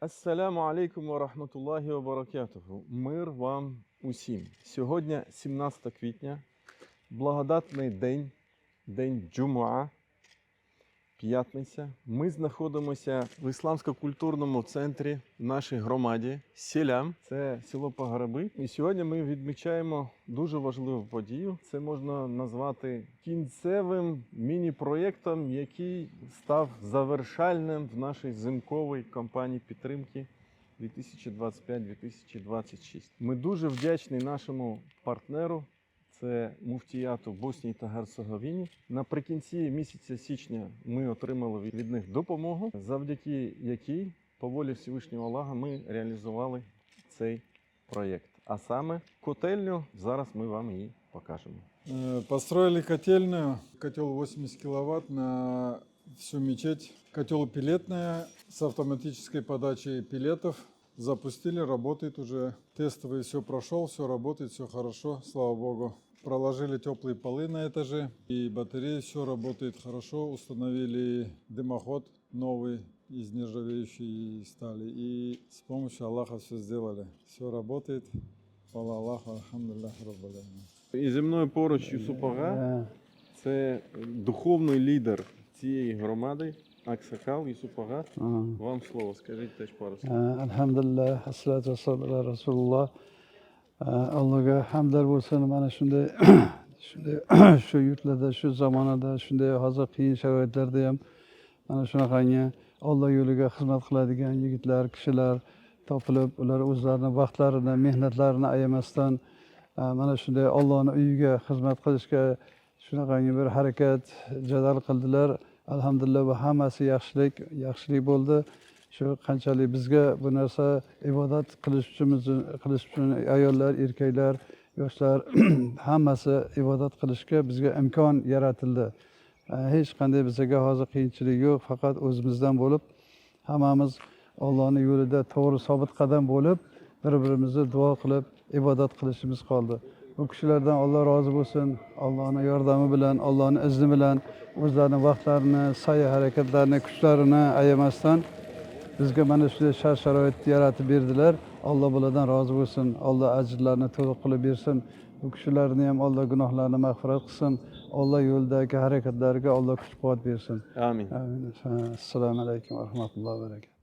Ассаляму алейкум ва рахматуллахі ва баракатуху. Мир вам усім. Сьогодні 17 квітня, благодатний день, день Джумуа, п'ятниця. Ми знаходимося в ісламсько-культурному центрі в нашій громаді Селям. Це село Погреби. І сьогодні ми відмічаємо дуже важливу подію. Це можна назвати кінцевим міні-проєктом, який став завершальним в нашій зимковій кампанії підтримки 2025-2026. Ми дуже вдячні нашому партнеру. Це муфтіяту Боснії та Герцеговіні. Наприкінці місяця січня ми отримали від них допомогу, завдяки якій, по волі Всевишнього Аллаха, ми реалізували цей проєкт. А саме котельню, зараз ми вам її покажемо. Построили котельную, котел 80 киловатт на всю мечеть. Котел пеллетная с автоматической подачей пеллетов. Запустили, работает уже. Тестовый все прошел, все работает, все хорошо, слава богу. Проложили теплые полы на этаже и батареи, все работает хорошо. Установили дымоход новый из нержавеющей стали. И с помощью Аллаха все сделали. Все работает. Хвала Аллаху, альхамдулиллах, раббил алямин. І зі мною поруч Юсуп Ага, це духовний лідер цієї громади. Аксакал, Юсуп Ага, вам слово, скажіть теж пару слів. Alhamdulillah, assalatu wassalamu ala Rasulullah. Allohga hamdlar bo'lsin. Mana shunday shu yurtlarda, shu zamonada, shunday hozir qiyin sharoitlarda ham mana shunaqangi Alloh yo'liga xizmat qiladigan yigitlar, kishilar topilib, ular o'zlarini vaqtlarini, mehnatlarini ayamasdan mana shunday Allohning uyiga xizmat qilishga shunaqangi bir harakat, jadal qildilar. Alhamdulillah, bu hammasi yaxshilik bo'ldi. Shu qanchalik bizga bu narsa ibodat qilish uchun ayollar, erkaklar, yoshlar hammasi ibodat qilishga bizga imkon yaratildi. Hech qanday bizga hozir qiyinchilik yo'q, faqat o'zimizdan bo'lib, hammamiz Allohning yo'lida to'g'ri sobit qadam bo'lib, bir-birimizni duo qilib ibodat qilishimiz qoldi. Bu kishilardan Alloh rozi bo'lsin. Allohning yordami bilan, Allohning izni bilan o'zlarining vaqtlarini, sa'y harakatlarini, kuchlarini ayamasdan bizga mana shunday shart-sharoit yaratib berdilar. Alloh bulardan rozi bo'lsin. Alloh ajrlarini to'liq qilib bersin. Bu kishilarni ham Alloh gunohlarini mag'firat qilsin. Alloh yo'ldagi harakatlariga Alloh kuch-quvvat bersin. Amin. Amin. Assalomu alaykum va rahmatullohi va barakatuh.